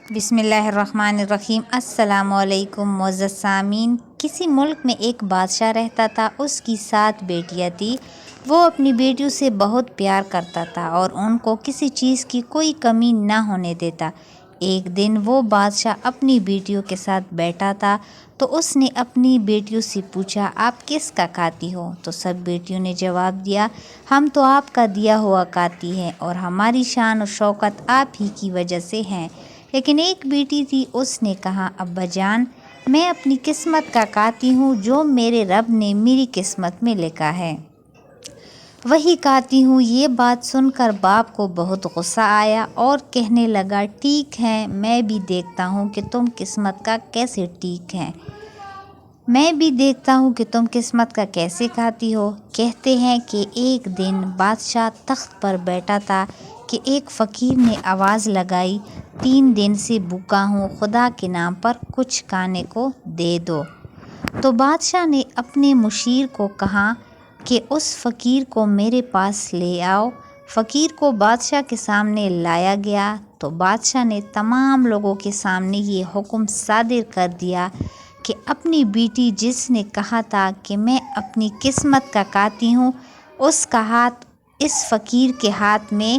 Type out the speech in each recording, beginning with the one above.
بسم اللہ الرحمن الرحیم۔ السلام علیکم معزز سامعین۔ کسی ملک میں ایک بادشاہ رہتا تھا، اس کی 7 بیٹیاں تھیں۔ وہ اپنی بیٹیوں سے بہت پیار کرتا تھا اور ان کو کسی چیز کی کوئی کمی نہ ہونے دیتا۔ ایک دن وہ بادشاہ اپنی بیٹیوں کے ساتھ بیٹھا تھا تو اس نے اپنی بیٹیوں سے پوچھا، آپ کس کا کھاتی ہو؟ تو سب بیٹیوں نے جواب دیا، ہم تو آپ کا دیا ہوا کھاتی ہیں اور ہماری شان و شوکت آپ ہی کی وجہ سے ہیں۔ لیکن ایک بیٹی تھی، اس نے کہا، ابا جان، میں اپنی قسمت کا کھاتی ہوں، جو میرے رب نے میری قسمت میں لکھا ہے وہی کھاتی ہوں۔ یہ بات سن کر باپ کو بہت غصہ آیا اور کہنے لگا، ٹھیک ہے، میں بھی دیکھتا ہوں کہ تم قسمت کا کیسے کھاتی ہو۔ کہتے ہیں کہ ایک دن بادشاہ تخت پر بیٹھا تھا کہ ایک فقیر نے آواز لگائی، 3 دن سے بھوکا ہوں، خدا کے نام پر کچھ کھانے کو دے دو۔ تو بادشاہ نے اپنے مشیر کو کہا کہ اس فقیر کو میرے پاس لے آؤ۔ فقیر کو بادشاہ کے سامنے لایا گیا تو بادشاہ نے تمام لوگوں کے سامنے یہ حکم صادر کر دیا کہ اپنی بیٹی جس نے کہا تھا کہ میں اپنی قسمت کا کھاتی ہوں، اس کا ہاتھ اس فقیر کے ہاتھ میں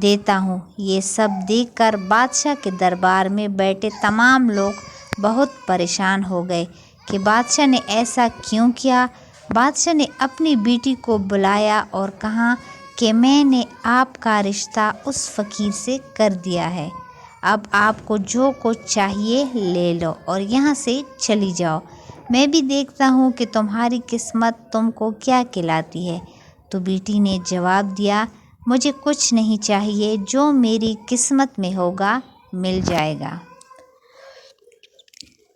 دیتا ہوں۔ یہ سب دیکھ کر بادشاہ کے دربار میں بیٹھے تمام لوگ بہت پریشان ہو گئے کہ بادشاہ نے ایسا کیوں کیا۔ بادشاہ نے اپنی بیٹی کو بلایا اور کہا کہ میں نے آپ کا رشتہ اس فقیر سے کر دیا ہے، اب آپ کو جو کچھ چاہیے لے لو اور یہاں سے چلی جاؤ، میں بھی دیکھتا ہوں کہ تمہاری قسمت تم کو کیا کھلاتی ہے۔ تو بیٹی نے جواب دیا، مجھے کچھ نہیں چاہیے، جو میری قسمت میں ہوگا مل جائے گا۔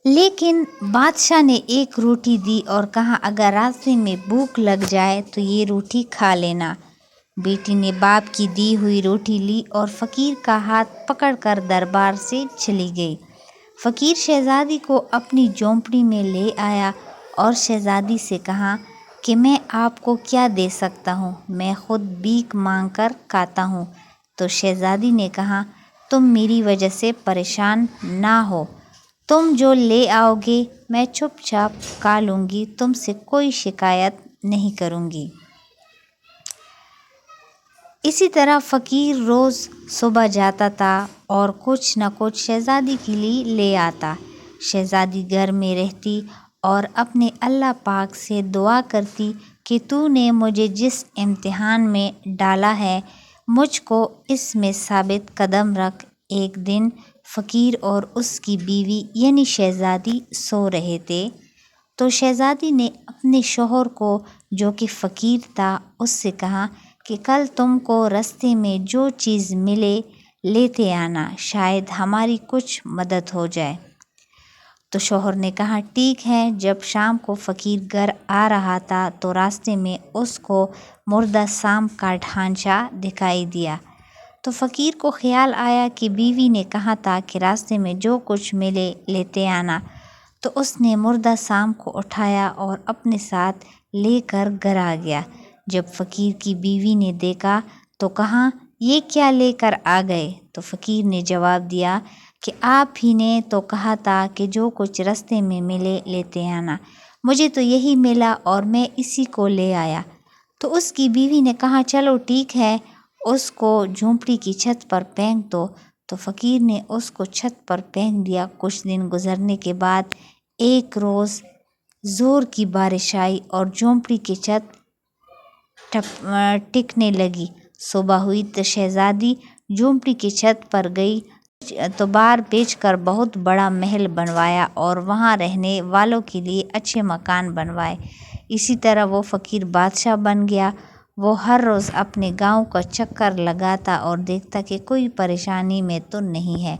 لیکن بادشاہ نے ایک روٹی دی اور کہا، اگر راستے میں بھوک لگ جائے تو یہ روٹی کھا لینا۔ بیٹی نے باپ کی دی ہوئی روٹی لی اور فقیر کا ہاتھ پکڑ کر دربار سے چلی گئی۔ فقیر شہزادی کو اپنی جھونپڑی میں لے آیا اور شہزادی سے کہا کہ میں آپ کو کیا دے سکتا ہوں، میں خود بھیک مانگ کر کھاتا ہوں۔ تو شہزادی نے کہا، تم میری وجہ سے پریشان نہ ہو، تم جو لے آؤ گے میں چپ چاپ کھا لوں گی، تم سے کوئی شکایت نہیں کروں گی۔ اسی طرح فقیر روز صبح جاتا تھا اور کچھ نہ کچھ شہزادی کے لیے لے آتا۔ شہزادی گھر میں رہتی اور اپنے اللہ پاک سے دعا کرتی کہ تو نے مجھے جس امتحان میں ڈالا ہے، مجھ کو اس میں ثابت قدم رکھ۔ ایک دن فقیر اور اس کی بیوی یعنی شہزادی سو رہے تھے تو شہزادی نے اپنے شوہر کو، جو کہ فقیر تھا، اس سے کہا کہ کل تم کو راستے میں جو چیز ملے لیتے آنا، شاید ہماری کچھ مدد ہو جائے۔ تو شوہر نے کہا، ٹھیک ہے۔ جب شام کو فقیر گھر آ رہا تھا تو راستے میں اس کو مردہ سانپ کا ڈھانچہ دکھائی دیا۔ تو فقیر کو خیال آیا کہ بیوی نے کہا تھا کہ راستے میں جو کچھ ملے لیتے آنا، تو اس نے مردہ سانپ کو اٹھایا اور اپنے ساتھ لے کر گھر آ گیا۔ جب فقیر کی بیوی نے دیکھا تو کہا، یہ کیا لے کر آ گئے؟ تو فقیر نے جواب دیا کہ آپ ہی نے تو کہا تھا کہ جو کچھ راستے میں ملے لیتے آنا، مجھے تو یہی ملا اور میں اسی کو لے آیا۔ تو اس کی بیوی نے کہا، چلو ٹھیک ہے، اس کو جھونپڑی کی چھت پر پھینک دو۔ تو فقیر نے اس کو چھت پر پھینک دیا۔ کچھ دن گزرنے کے بعد ایک روز زور کی بارش آئی اور جھونپڑی کی چھت ٹھکنے لگی۔ صبح ہوئی تو شہزادی جھونپڑی کی چھت پر گئی تو بار بیچ کر بہت بڑا محل بنوایا اور وہاں رہنے والوں کے لیے اچھے مکان بنوائے۔ اسی طرح وہ فقیر بادشاہ بن گیا۔ وہ ہر روز اپنے گاؤں کا چکر لگاتا اور دیکھتا کہ کوئی پریشانی میں تو نہیں ہے۔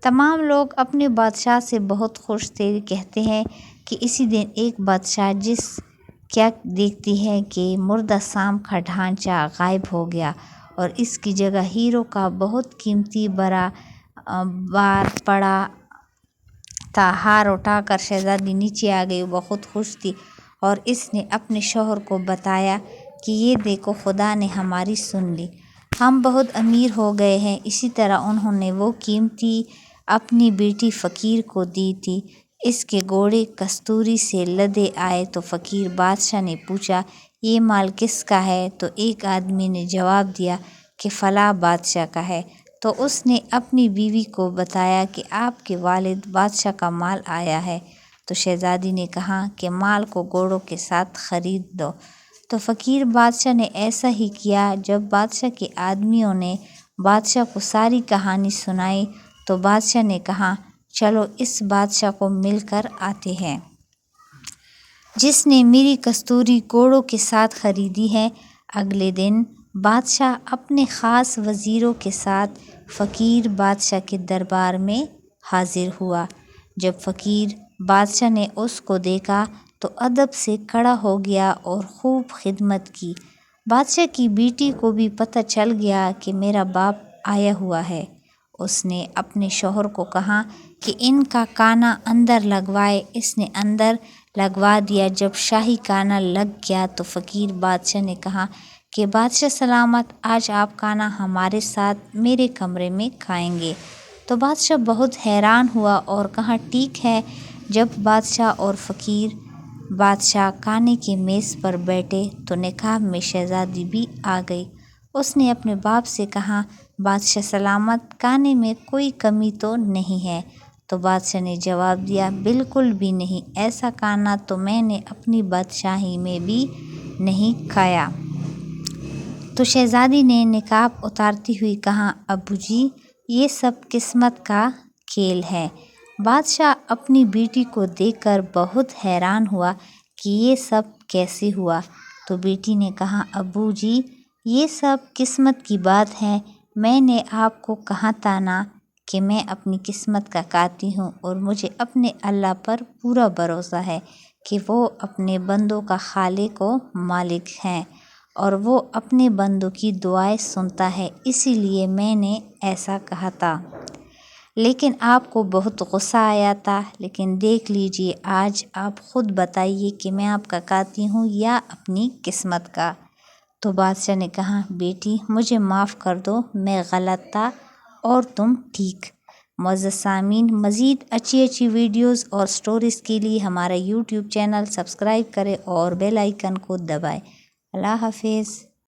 تمام لوگ اپنے بادشاہ سے بہت خوش تھے۔ کہتے ہیں کہ اسی دن ایک بادشاہ کیا دیکھتی ہے کہ مردہ سانپ کا ڈھانچہ غائب ہو گیا اور اس کی جگہ ہیروں کا بہت قیمتی بار پڑا تھا۔ ہار اٹھا کر شہزادی نیچے آ گئی، وہ بہت خوش تھی اور اس نے اپنے شوہر کو بتایا کہ یہ دیکھو، خدا نے ہماری سن لی، ہم بہت امیر ہو گئے ہیں۔ اسی طرح انہوں نے وہ قیمتی اپنی بیٹی فقیر کو دی تھی۔ اس کے گھوڑے کستوری سے لدے آئے تو فقیر بادشاہ نے پوچھا یہ مال کس کا ہے؟ تو ایک آدمی نے جواب دیا کہ فلاں بادشاہ کا ہے۔ تو اس نے اپنی بیوی کو بتایا کہ آپ کے والد بادشاہ کا مال آیا ہے۔ تو شہزادی نے کہا کہ مال کو گھوڑوں کے ساتھ خرید دو۔ تو فقیر بادشاہ نے ایسا ہی کیا۔ جب بادشاہ کے آدمیوں نے بادشاہ کو ساری کہانی سنائی تو بادشاہ نے کہا چلو اس بادشاہ کو مل کر آتے ہیں جس نے میری کستوری گھوڑوں کے ساتھ خریدی ہے۔ اگلے دن بادشاہ اپنے خاص وزیروں کے ساتھ فقیر بادشاہ کے دربار میں حاضر ہوا۔ جب فقیر بادشاہ نے اس کو دیکھا تو ادب سے کھڑا ہو گیا اور خوب خدمت کی۔ بادشاہ کی بیٹی کو بھی پتہ چل گیا کہ میرا باپ آیا ہوا ہے۔ اس نے اپنے شوہر کو کہا کہ ان کا کانا اندر لگوائے۔ اس نے اندر لگوا دیا۔ جب شاہی کانا لگ گیا تو فقیر بادشاہ نے کہا کہ بادشاہ سلامت، آج آپ کانا ہمارے ساتھ میرے کمرے میں کھائیں گے۔ تو بادشاہ بہت حیران ہوا اور کہا ٹھیک ہے۔ جب بادشاہ اور فقیر بادشاہ کانے کی میز پر بیٹھے تو نقاب میں شہزادی بھی آ گئی۔ اس نے اپنے باپ سے کہا بادشاہ سلامت، کانے میں کوئی کمی تو نہیں ہے؟ تو بادشاہ نے جواب دیا بالکل بھی نہیں، ایسا کانا تو میں نے اپنی بادشاہی میں بھی نہیں کھایا۔ تو شہزادی نے نقاب اتارتی ہوئی کہا ابو جی، یہ سب قسمت کا کھیل ہے۔ بادشاہ اپنی بیٹی کو دیکھ کر بہت حیران ہوا کہ یہ سب کیسے ہوا۔ تو بیٹی نے کہا ابو جی، یہ سب قسمت کی بات ہے۔ میں نے آپ کو کہا تھا نا کہ میں اپنی قسمت کا کاتی ہوں، اور مجھے اپنے اللہ پر پورا بھروسہ ہے کہ وہ اپنے بندوں کا خالق و مالک ہے، اور وہ اپنے بندوں کی دعائیں سنتا ہے، اسی لیے میں نے ایسا کہا تھا۔ لیکن آپ کو بہت غصہ آیا تھا۔ لیکن دیکھ لیجئے، آج آپ خود بتائیے کہ میں آپ کا کاتی ہوں یا اپنی قسمت کا۔ تو بادشاہ نے کہا بیٹی مجھے معاف کر دو، میں غلط تھا اور تم ٹھیک۔ معزز سامعین، مزید اچھی ویڈیوز اور سٹوریز کے لیے ہمارا یوٹیوب چینل سبسکرائب کریں اور بیل آئیکن کو دبائیں۔ اللہ حافظ۔